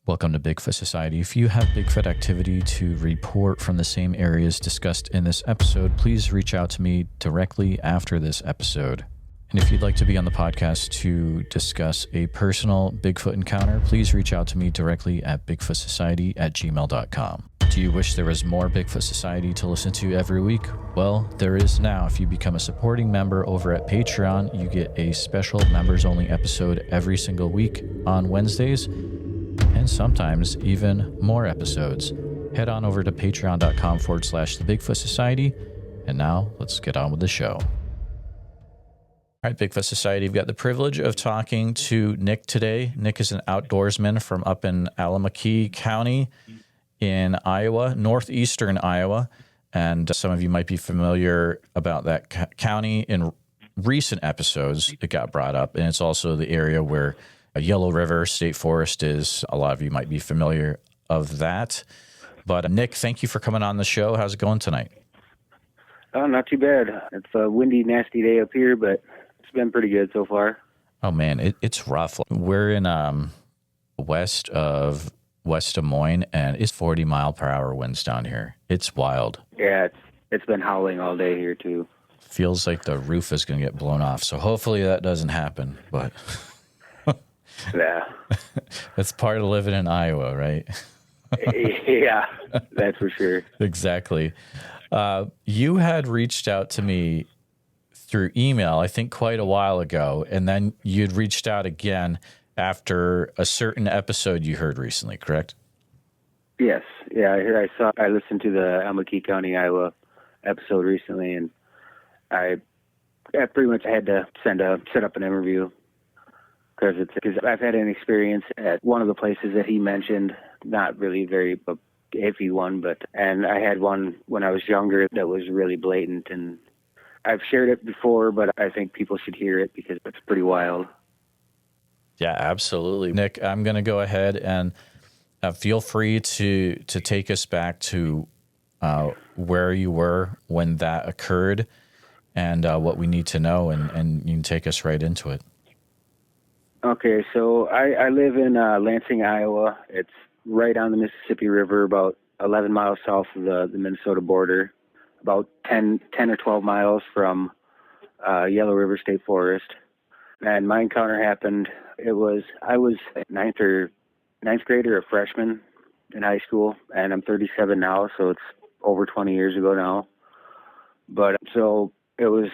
Welcome to Bigfoot Society. If you have Bigfoot activity to report from the same areas discussed in this episode, please reach out to me directly after this episode. And if you'd like to be on the podcast to discuss a personal Bigfoot encounter, please reach out to me directly at bigfootsociety@gmail.com. Do you wish there was more Bigfoot Society to listen to every week? Well, there is now. If you become a supporting member over at Patreon, you get a special members-only episode every single week on Wednesdays, and sometimes even more episodes. Head on over to patreon.com/the Bigfoot Society. And now let's get on with the show. All right, Bigfoot Society, we've got the privilege of talking to Nick today. Nick is an outdoorsman from up in Allamakee County in Iowa, northeastern Iowa. And some of you might be familiar about that county in recent episodes. It got brought up, and it's also the area where Yellow River State Forest is. A lot of you might be familiar of that. But Nick, thank you for coming on the show. How's it going tonight? Not too bad. It's a windy, nasty day up here, but it's been pretty good so far. Oh, man, it's rough. We're in west of West Des Moines, and it's 40-mile-per-hour winds down here. It's wild. Yeah, it's been howling all day here, too. Feels like the roof is going to get blown off, so hopefully that doesn't happen, but... Yeah. That's part of living in Iowa, right? Yeah, that's for sure. Exactly. You had reached out to me through email, I think quite a while ago, and then you'd reached out again after a certain episode you heard recently, correct? Yes. Yeah, I listened to the Allamakee County, Iowa episode recently, and I pretty much had to set up an interview. Because I've had an experience at one of the places that he mentioned, not really very iffy one, and I had one when I was younger that was really blatant, and I've shared it before, but I think people should hear it because it's pretty wild. Yeah, absolutely. Nick, I'm going to go ahead and feel free to take us back to where you were when that occurred and what we need to know, and you can take us right into it. Okay, so I live in Lansing, Iowa. It's right on the Mississippi River, about 11 miles south of the Minnesota border, about 10 or 12 miles from Yellow River State Forest. And my encounter happened, I was ninth grade or a freshman in high school, and I'm 37 now, so it's over 20 years ago now. But so it was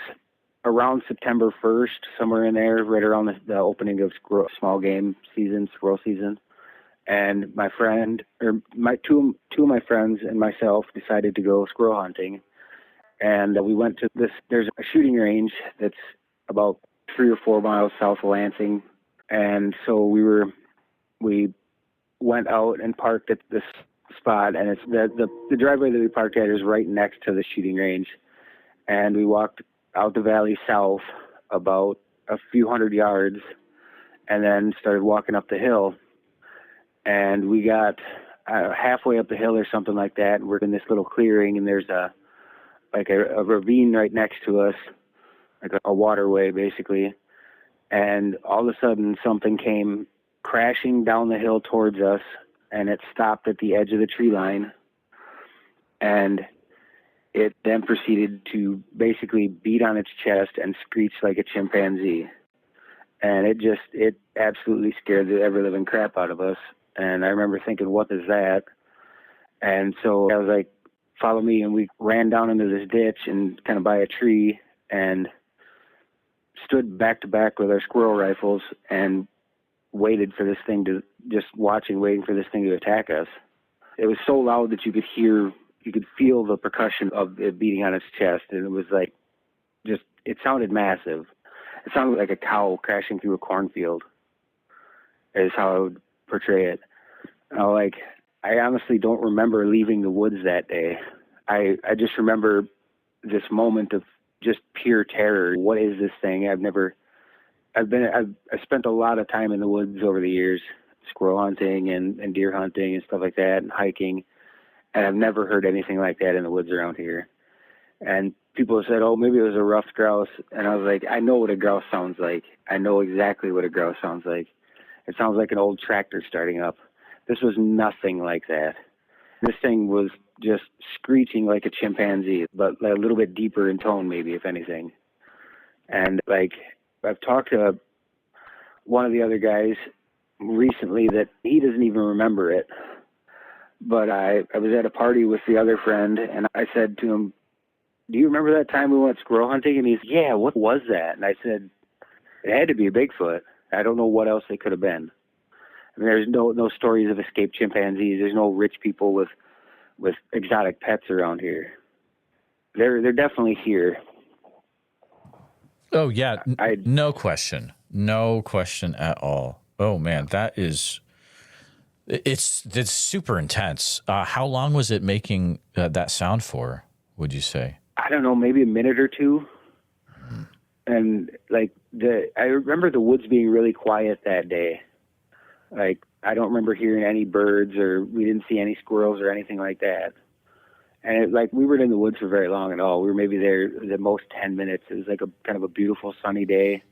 around September 1st, somewhere in there, right around the opening of small game season, squirrel season. And my friend, or two of my friends and myself decided to go squirrel hunting. And we went to there's a shooting range that's about 3 or 4 miles south of Lansing. And so we went out and parked at this spot, and it's the driveway that we parked at is right next to the shooting range. And we walked out the valley south about a few hundred yards and then started walking up the hill. And we got halfway up the hill or something like that, and we're in this little clearing, and there's a ravine right next to us, like a waterway basically. And all of a sudden something came crashing down the hill towards us, and it stopped at the edge of the tree line. And it then proceeded to basically beat on its chest and screech like a chimpanzee. And it absolutely scared the ever-living crap out of us. And I remember thinking, what is that? And so I was like, follow me. And we ran down into this ditch and kind of by a tree and stood back to back with our squirrel rifles and waited for this thing waiting for this thing to attack us. It was so loud that you could feel the percussion of it beating on its chest, and it was like, it sounded massive. It sounded like a cow crashing through a cornfield, is how I would portray it. I honestly don't remember leaving the woods that day. I just remember this moment of just pure terror. What is this thing? I've spent a lot of time in the woods over the years, squirrel hunting and deer hunting and stuff like that, and hiking. And I've never heard anything like that in the woods around here. And people have said, oh, maybe it was a rough grouse. And I was like, I know what a grouse sounds like. I know exactly what a grouse sounds like. It sounds like an old tractor starting up. This was nothing like that. This thing was just screeching like a chimpanzee, but a little bit deeper in tone, maybe, if anything. And like, I've talked to one of the other guys recently that he doesn't even remember it. But I was at a party with the other friend, and I said to him, do you remember that time we went squirrel hunting? And he's, yeah, what was that? And I said, it had to be a Bigfoot. I don't know what else it could have been. I mean, there's no stories of escaped chimpanzees. There's no rich people with exotic pets around here. They're definitely here. Oh yeah, no question at all. Oh man, it's super intense. How long was it making that sound for? Would you say? I don't know, maybe a minute or two. And like I remember the woods being really quiet that day. Like, I don't remember hearing any birds, or we didn't see any squirrels or anything like that. And we weren't in the woods for very long at all. We were maybe there the most 10 minutes. It was like a kind of a beautiful sunny day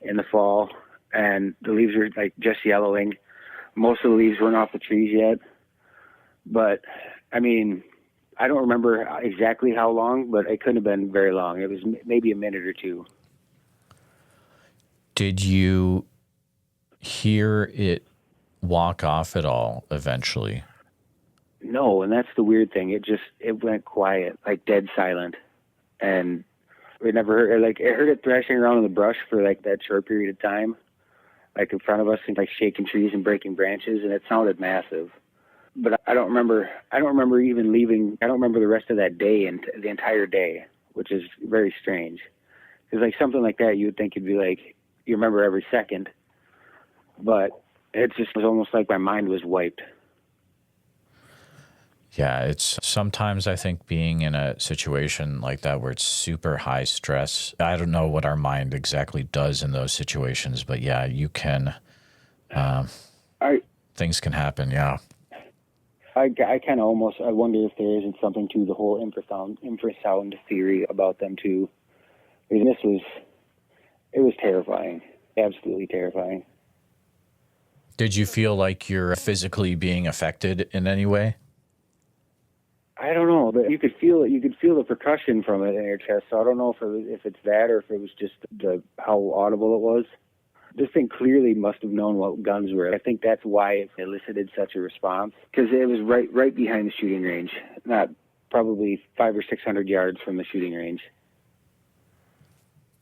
in the fall, and the leaves were like just yellowing. Most of the leaves weren't off the trees yet. But I mean, I don't remember exactly how long, but it couldn't have been very long. It was maybe a minute or two. Did you hear it walk off at all eventually? No, and that's the weird thing. It went quiet, like dead silent. And we never heard, I heard it thrashing around in the brush for like that short period of time, like in front of us, and like shaking trees and breaking branches, and it sounded massive. But I don't remember even leaving. I don't remember the rest of that day and the entire day, which is very strange. Because like something like that, you would think it'd be like, you remember every second. But it just was almost like my mind was wiped. Yeah, it's sometimes I think being in a situation like that where it's super high stress, I don't know what our mind exactly does in those situations, but yeah, you can, things can happen. Yeah. I kind of almost, I wonder if there isn't something to the whole infrasound theory about them too. I mean, it was terrifying, absolutely terrifying. Did you feel like you're physically being affected in any way? I don't know, but you could feel it. You could feel the percussion from it in your chest. So I don't know if it's that or if it was just how audible it was. This thing clearly must have known what guns were. I think that's why it elicited such a response, because it was right behind the shooting range, not probably 500 or 600 yards from the shooting range.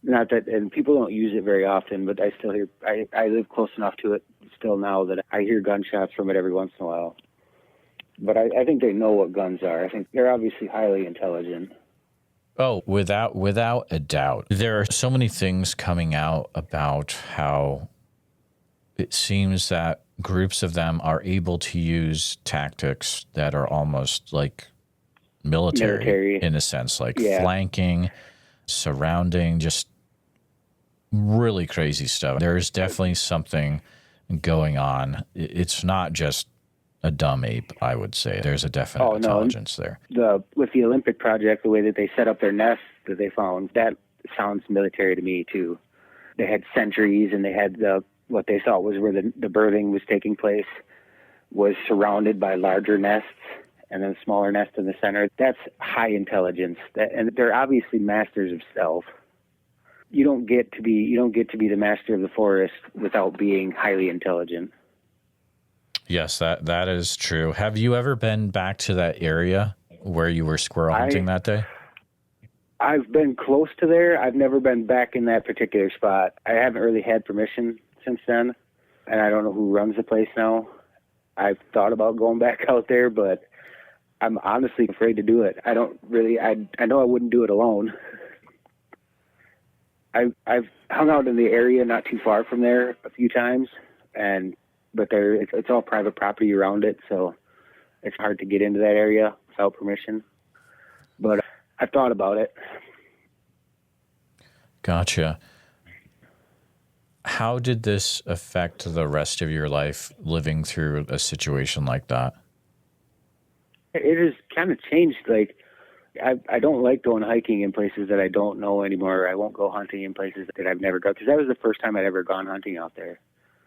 Not that, and people don't use it very often, but I still hear. I live close enough to it still now that I hear gunshots from it every once in a while. But I think they know what guns are. I think they're obviously highly intelligent. Oh, without a doubt. There are so many things coming out about how it seems that groups of them are able to use tactics that are almost like military. In a sense, like flanking, surrounding, just really crazy stuff. There's definitely something going on. It's not just a dumb ape, I would say. There's a definite intelligence there. With the Olympic project, the way that they set up their nests that they found, that sounds military to me too. They had sentries, and they had what they thought was where the birthing was taking place was surrounded by larger nests, and then a smaller nest in the center. That's high intelligence, and they're obviously masters of stealth. You don't get to be the master of the forest without being highly intelligent. Yes, that is true. Have you ever been back to that area where you were squirrel hunting that day? I've been close to there. I've never been back in that particular spot. I haven't really had permission since then, and I don't know who runs the place now. I've thought about going back out there, but I'm honestly afraid to do it. I don't really. I know I wouldn't do it alone. I've hung out in the area not too far from there a few times, but it's all private property around it, so it's hard to get into that area without permission. But I've thought about it. Gotcha. How did this affect the rest of your life living through a situation like that? It has kind of changed. Like, I don't like going hiking in places that I don't know anymore. I won't go hunting in places that I've never gone, because that was the first time I'd ever gone hunting out there.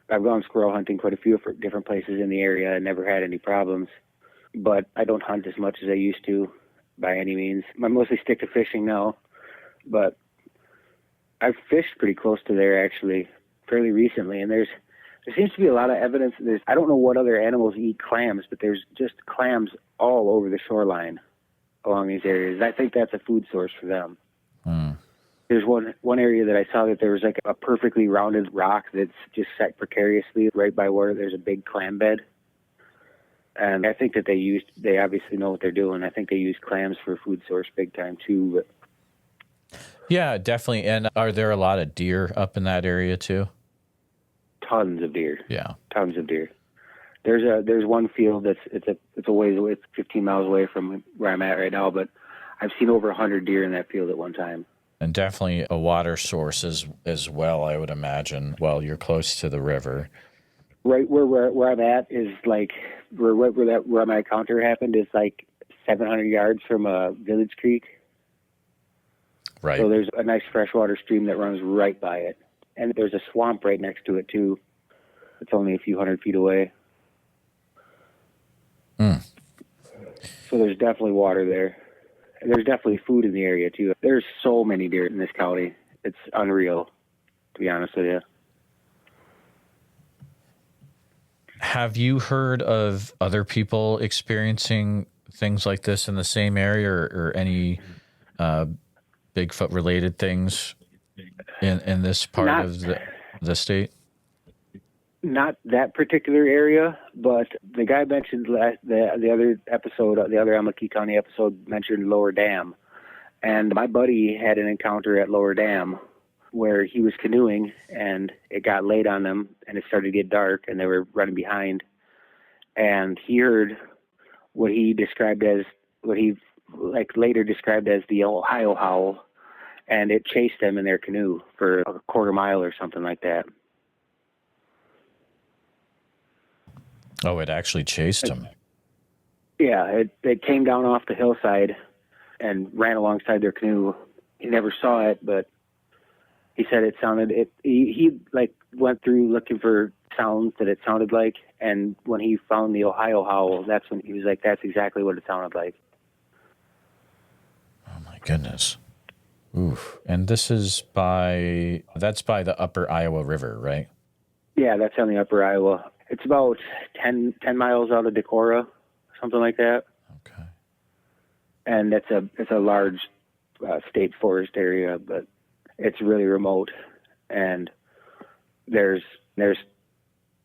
I've gone squirrel hunting quite a few different places in the area and never had any problems. But I don't hunt as much as I used to by any means. I mostly stick to fishing now, but I've fished pretty close to there actually fairly recently, and there seems to be a lot of evidence. I don't know what other animals eat clams, but there's just clams all over the shoreline along these areas. I think that's a food source for them. There's one area that I saw that there was like a perfectly rounded rock that's just set precariously right by where there's a big clam bed. And I think that they obviously know what they're doing. I think they use clams for a food source big time too. But Yeah, definitely. And are there a lot of deer up in that area too? Tons of deer. Yeah. Tons of deer. There's one field it's a ways away, it's 15 miles away from where I'm at right now, but I've seen over 100 deer in that field at one time. And definitely a water source as well, I would imagine. Well, you're close to the river. Right where I'm at is like where my encounter happened is like 700 yards from a village creek. Right. So there's a nice freshwater stream that runs right by it, and there's a swamp right next to it too. It's only a few hundred feet away. So there's definitely water there. And there's definitely food in the area too. There's so many deer in this county. It's unreal, to be honest with you. Have you heard of other people experiencing things like this in the same area or any Bigfoot related things in this part of the state? Not that particular area, but the guy mentioned the other episode, the other Allamakee County episode mentioned Lower Dam. And my buddy had an encounter at Lower Dam where he was canoeing and it got late on them and it started to get dark and they were running behind. And he heard what he later described as the Ohio howl, and it chased them in their canoe for a quarter mile or something like that. Oh, it actually chased him. Yeah, it came down off the hillside and ran alongside their canoe. He never saw it, but he said it sounded he like went through looking for sounds that it sounded like, and when he found the Ohio howl, that's when he was like, that's exactly what it sounded like. Oh my goodness. Oof. And this is by the upper Iowa River, right? Yeah, that's on the upper Iowa. It's about 10 miles out of Decorah, something like that. Okay. And it's a large state forest area, but it's really remote, and there's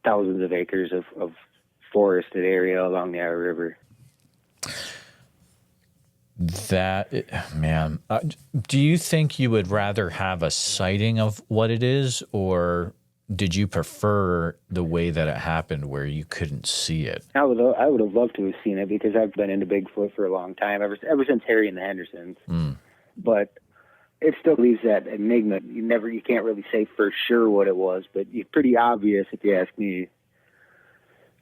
thousands of acres of forested area along the Iowa River. Do you think you would rather have a sighting of what it is, or did you prefer the way that it happened where you couldn't see it? I would have loved to have seen it because I've been into Bigfoot for a long time, ever since Harry and the Hendersons. But it still leaves that enigma. You can't really say for sure what it was, but it's pretty obvious if you ask me.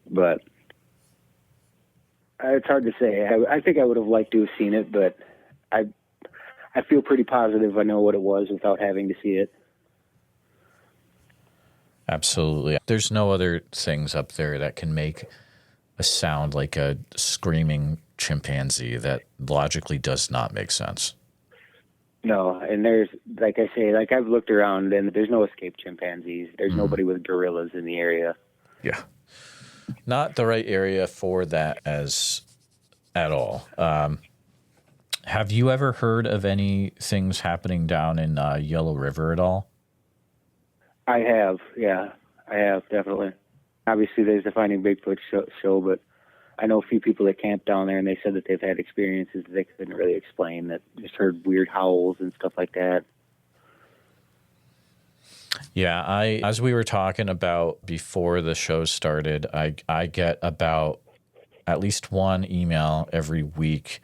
But it's hard to say. I think I would have liked to have seen it, but I feel pretty positive I know what it was without having to see it. Absolutely. There's no other things up there that can make a sound like a screaming chimpanzee. That logically does not make sense. No, and there's, like I say, like I've looked around and there's no escaped chimpanzees. There's nobody with gorillas in the area. Yeah. Not the right area for that at all. Have you ever heard of any things happening down in Yellow River at all? I have, yeah. I have, definitely. Obviously, there's the Finding Bigfoot show, but I know a few people that camp down there, and they said that they've had experiences that they couldn't really explain, that just heard weird howls and stuff like that. Yeah, as we were talking about before the show started, I get about at least one email every week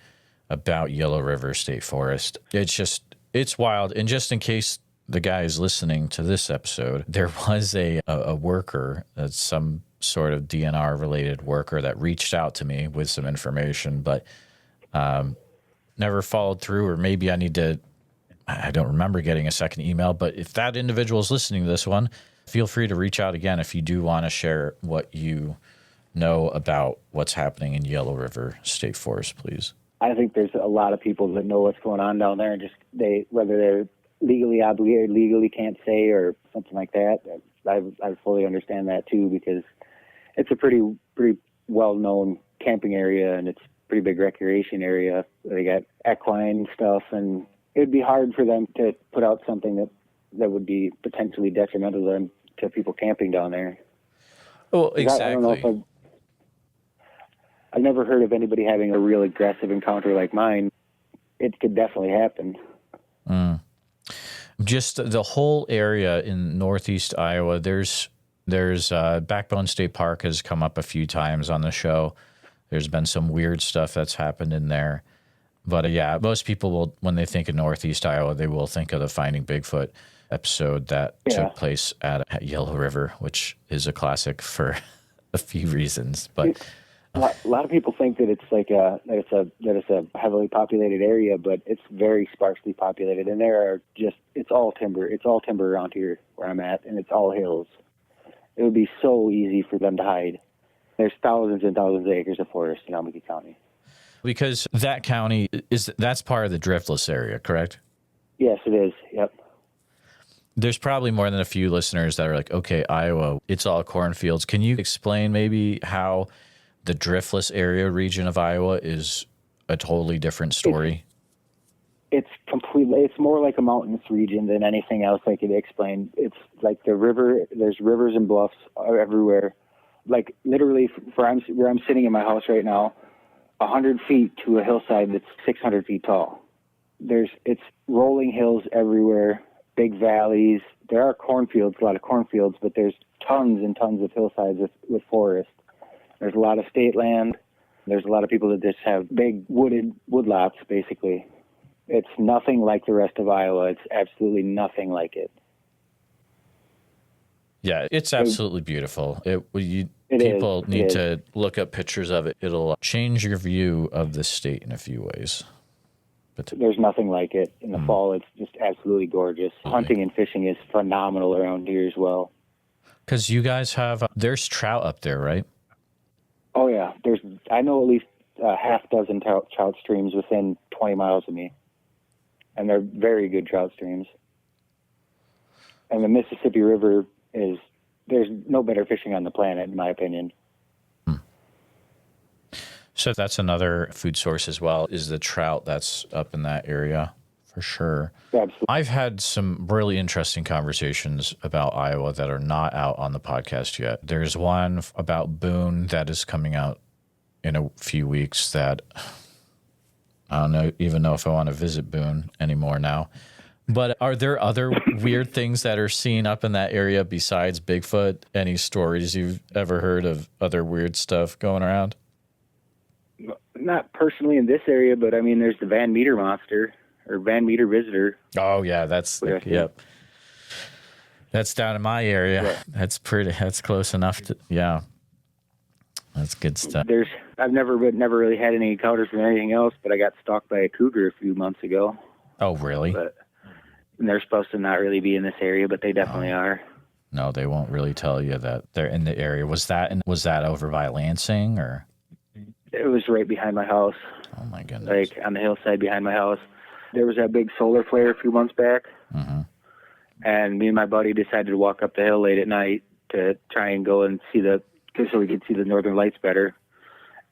about Yellow River State Forest. It's wild. And just in case the guy is listening to this episode, there was a worker, some sort of DNR related worker, that reached out to me with some information, but never followed through, or maybe I don't remember getting a second email. But if that individual is listening to this one, Feel free to reach out again if you do want to share what you know about what's happening in Yellow River State Forest, please. I think there's a lot of people that know what's going on down there, and whether they're legally obligated, legally can't say, or something like that. I fully understand that too, because it's a pretty well-known camping area, and it's a pretty big recreation area. They got equine stuff, and it'd be hard for them to put out something that would be potentially detrimental to people camping down there. Well, exactly. I don't know if I've never heard of anybody having a real aggressive encounter like mine. It could definitely happen. Just the whole area in northeast Iowa, there's Backbone State Park has come up a few times on the show. There's been some weird stuff that's happened in there. But yeah, most people will, when they think of northeast Iowa, they will think of the Finding Bigfoot episode that took place at Yellow River, which is a classic for a few reasons. But a lot of people think that it's like that it's a heavily populated area, but it's very sparsely populated, and it's all timber. It's all timber around here where I'm at, and it's all hills. It would be so easy for them to hide. There's thousands and thousands of acres of forest in Allamakee County. Because that county that's part of the Driftless Area, correct? Yes, it is. Yep. There's probably more than a few listeners that are like, okay, Iowa, it's all cornfields. Can you explain maybe how the Driftless Area region of Iowa is a totally different story? It's more like a mountainous region than anything else I could explain. It's like there's rivers and bluffs everywhere. Like literally where I'm sitting in my house right now, 100 feet to a hillside that's 600 feet tall. It's rolling hills everywhere, big valleys. There are cornfields, a lot of cornfields, but there's tons and tons of hillsides with forest. There's a lot of state land. There's a lot of people that just have big woodlots, basically. It's nothing like the rest of Iowa. It's absolutely nothing like it. Yeah, it's absolutely beautiful. People need to look up pictures of it. It'll change your view of the state in a few ways. But there's nothing like it. In the fall, it's just absolutely gorgeous. Hunting and fishing is phenomenal around here as well. Because you guys there's trout up there, right? Oh, yeah. I know at least a half dozen trout streams within 20 miles of me. And they're very good trout streams. And the Mississippi River there's no better fishing on the planet, in my opinion. So that's another food source as well, is the trout that's up in that area, for sure. Absolutely. I've had some really interesting conversations about Iowa that are not out on the podcast yet. There's one about Boone that is coming out in a few weeks that I don't even know if I want to visit Boone anymore now. But are there other weird things that are seen up in that area besides Bigfoot? Any stories you've ever heard of other weird stuff going around? Not personally in this area, but I mean, there's the Van Meter monster or Van Meter visitor. Oh yeah, yep. That's down in my area. Yeah. That's close enough to, yeah. That's good stuff. I've never really had any encounters with anything else, but I got stalked by a cougar a few months ago. Oh, really? And they're supposed to not really be in this area, but they definitely are. No, they won't really tell you that they're in the area. Was that over by Lansing or? It was right behind my house. Oh my goodness! Like on the hillside behind my house. There was that big solar flare a few months back, and me and my buddy decided to walk up the hill late at night to try and go and see so we could see the northern lights better.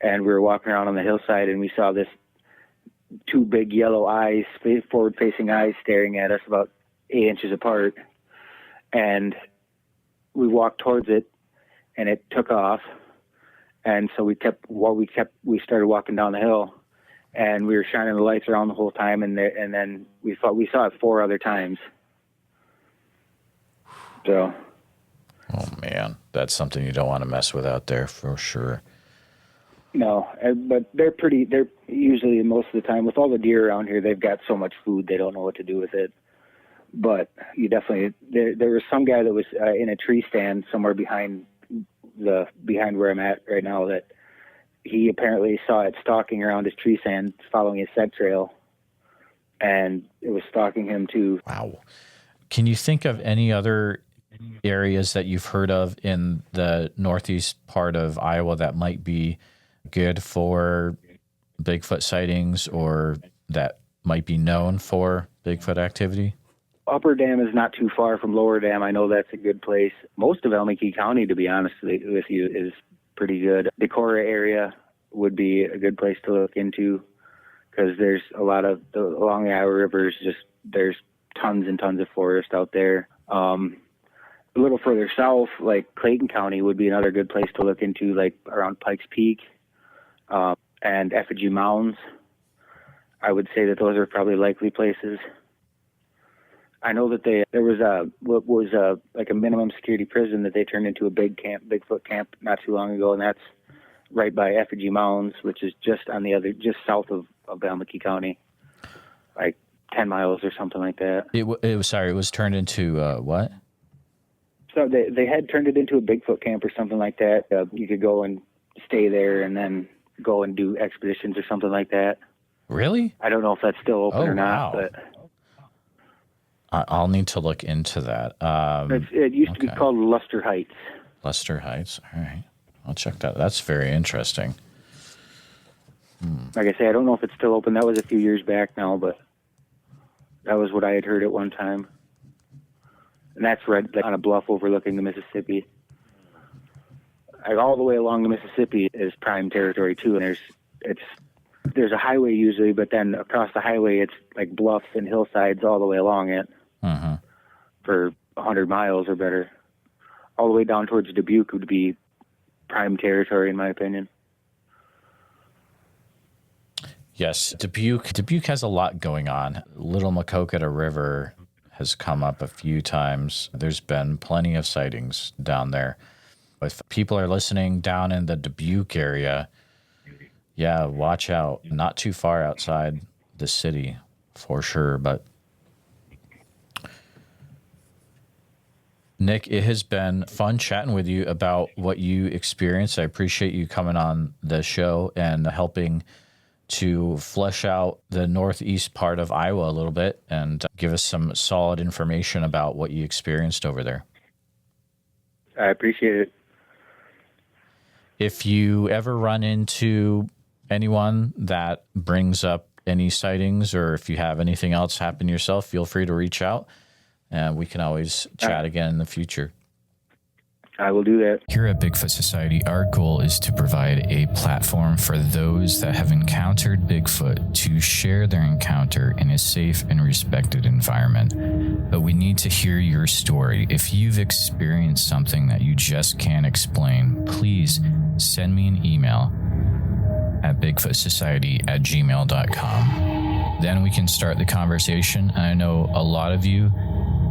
And we were walking around on the hillside, and we saw this two big yellow eyes, forward-facing eyes, staring at us about 8 inches apart. And we walked towards it, and it took off. And so we started walking down the hill, and we were shining the lights around the whole time. And then we saw it 4 other times. So. Oh man, that's something you don't want to mess with out there for sure. No, but they're usually most of the time with all the deer around here, they've got so much food, they don't know what to do with it. But you definitely, there was some guy that was in a tree stand somewhere behind where I'm at right now that he apparently saw it stalking around his tree stand, following his scent trail, and it was stalking him too. Wow. Can you think of any other areas that you've heard of in the northeast part of Iowa that might be good for Bigfoot sightings or that might be known for Bigfoot activity? Upper Dam is not too far from Lower Dam. I know that's a good place. Most of Allamakee County, to be honest with you, is pretty good. Decorah area would be a good place to look into because there's a lot of, along the Iowa rivers, there's tons and tons of forest out there. A little further south, like Clayton County would be another good place to look into, like around Pikes Peak and Effigy Mounds. I would say that those are probably likely places. I know that there was like a minimum security prison that they turned into a Bigfoot camp not too long ago, and that's right by Effigy Mounds, which is just south of Allamakee County, like 10 miles or something like that. It was turned into what? So they had turned it into a Bigfoot camp or something like that. You could go and stay there and then go and do expeditions or something like that. Really? I don't know if that's still open or not, wow. but I'll need to look into that. it used to be called Luster Heights. Luster Heights. All right. I'll check that. That's very interesting. Like I say, I don't know if it's still open. That was a few years back now, but that was what I had heard at one time. And that's right on a bluff overlooking the Mississippi. Like all the way along the Mississippi is prime territory too, and there's a highway usually, but then across the highway it's like bluffs and hillsides all the way along it for 100 miles or better. All the way down towards Dubuque would be prime territory, in my opinion. Yes, Dubuque has a lot going on. Little Maquoketa River has come up a few times. There's been plenty of sightings down there. If people are listening down in the Dubuque area, yeah, watch out. Not too far outside the city, for sure. But Nick, it has been fun chatting with you about what you experienced. I appreciate you coming on the show and helping to flesh out the northeast part of Iowa a little bit and give us some solid information about what you experienced over there. I appreciate it. If you ever run into anyone that brings up any sightings or if you have anything else happen yourself, feel free to reach out and we can always chat again in the future. I will do that. Here at Bigfoot Society, our goal is to provide a platform for those that have encountered Bigfoot to share their encounter in a safe and respected environment. But we need to hear your story. If you've experienced something that you just can't explain, please send me an email at bigfootsociety@gmail.com. Then we can start the conversation. And I know a lot of you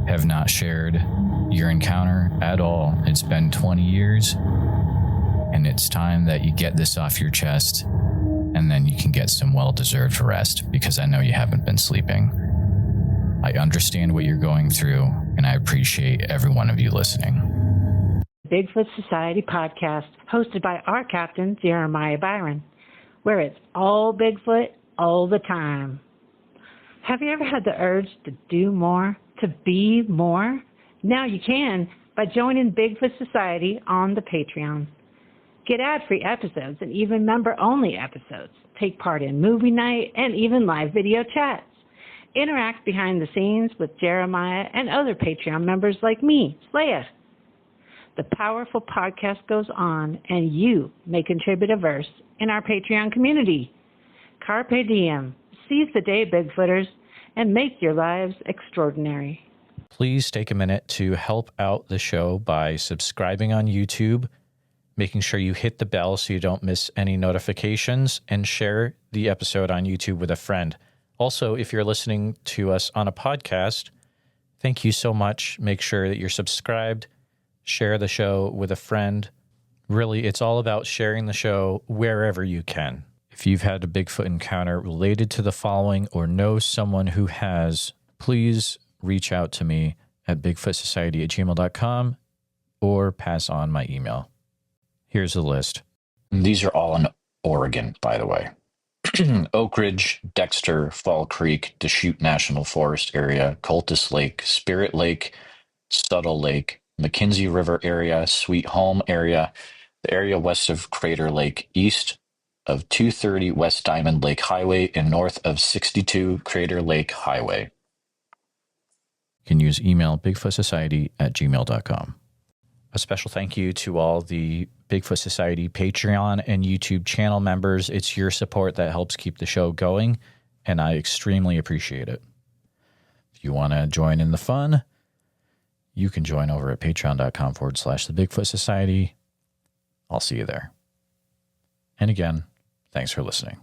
have not shared your encounter at all. It's been 20 years, and it's time that you get this off your chest, and then you can get some well-deserved rest, because I know you haven't been sleeping. I understand what you're going through, and I appreciate every one of you listening. Bigfoot Society podcast, hosted by our captain, Jeremiah Byron, where it's all Bigfoot all the time. Have you ever had the urge to do more, to be more? Now you can by joining Bigfoot Society on the Patreon. Get ad-free episodes and even member-only episodes. Take part in movie night and even live video chats. Interact behind the scenes with Jeremiah and other Patreon members like me, Slaya. The powerful podcast goes on, and you may contribute a verse in our Patreon community. Carpe diem. Seize the day, Bigfooters, and make your lives extraordinary. Please take a minute to help out the show by subscribing on YouTube, making sure you hit the bell so you don't miss any notifications, and share the episode on YouTube with a friend. Also, if you're listening to us on a podcast, thank you so much. Make sure that you're subscribed, share the show with a friend. Really, it's all about sharing the show wherever you can. If you've had a Bigfoot encounter related to the following or know someone who has, please reach out to me at bigfootsociety@gmail.com or pass on my email. Here's the list. These are all in Oregon, by the way. Oak Ridge, Dexter, Fall Creek, Deschutes National Forest Area, Cultus Lake, Spirit Lake, Subtle Lake, McKenzie River area, Sweet Home area, the area west of Crater Lake, east of 230 West Diamond Lake Highway, and north of 62 Crater Lake Highway. You can use email bigfootsociety@gmail.com. A special thank you to all the Bigfoot Society Patreon and YouTube channel members. It's your support that helps keep the show going, and I extremely appreciate it. If you want to join in the fun, you can join over at patreon.com/the Bigfoot Society. I'll see you there. And again, thanks for listening.